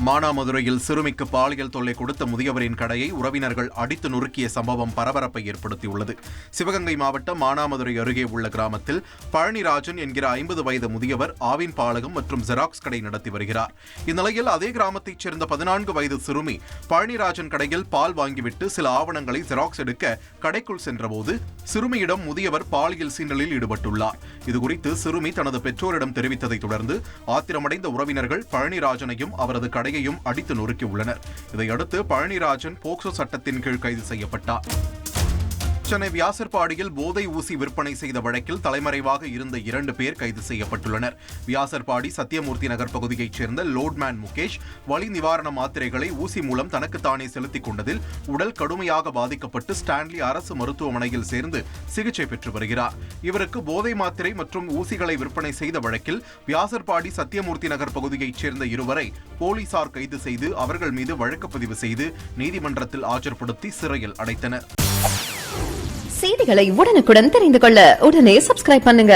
மானாமதுரையில் சிறுமிக்கு பாலியல் தொல்லை கொடுத்த முதியவரின் கடையை உறவினர்கள் அடித்து நொறுக்கிய சம்பவம் பரபரப்பை ஏற்படுத்தியுள்ளது. சிவகங்கை மாவட்டம் மானாமதுரை அருகே உள்ள கிராமத்தில் பழனிராஜன் என்கிற 50 வயது முதியவர் ஆவின் பாலகம் மற்றும் ஜெராக்ஸ் கடை நடத்தி வருகிறார். இந்நிலையில் அதே கிராமத்தைச் சேர்ந்த 14 வயது சிறுமி பழனிராஜன் கடையில் பால் வாங்கிவிட்டு சில ஆவணங்களை ஜெராக்ஸ் எடுக்க கடைக்குள் சென்றபோது சிறுமியிடம் முதியவர் பாலியல் சீண்டலில் ஈடுபட்டுள்ளார். இதுகுறித்து சிறுமி தனது பெற்றோரிடம் தெரிவித்ததை தொடர்ந்து ஆத்திரமடைந்த உறவினர்கள் பழனிராஜனையும் அவரது கடையையும் அடித்து நொறுக்கியுள்ளனர். இதையடுத்து பழனிராஜன் போக்சோ சட்டத்தின் கீழ் கைது செய்யப்பட்டார். சென்னை வியாசர்பாடியில் போதை ஊசி விற்பனை செய்த வழக்கில் தலைமறைவாக இருந்த 2 பேர் கைது செய்யப்பட்டுள்ளனர். வியாசர்பாடி சத்தியமூர்த்தி நகர் பகுதியைச் சேர்ந்த லோட்மேன் முகேஷ் வலி நிவாரண மாத்திரைகளை ஊசி மூலம் தனக்குத்தானே செலுத்திக் கொண்டதில் உடல் கடுமையாக பாதிக்கப்பட்டு ஸ்டான்லி அரசு மருத்துவமனையில் சேர்ந்து சிகிச்சை பெற்று வருகிறார். இவருக்கு போதை மாத்திரை மற்றும் ஊசிகளை விற்பனை செய்த வழக்கில் வியாசர்பாடி சத்தியமூர்த்தி நகர் பகுதியைச் சேர்ந்த 2 வரை போலீசார் கைது செய்து அவர்கள் மீது வழக்கு பதிவு செய்து நீதிமன்றத்தில் ஆஜர்படுத்தி சிறையில் அடைத்தனர். செய்திகளை உடனுக்குடன் தெரிந்து கொள்ள உடனே சப்ஸ்கிரைப் பண்ணுங்க.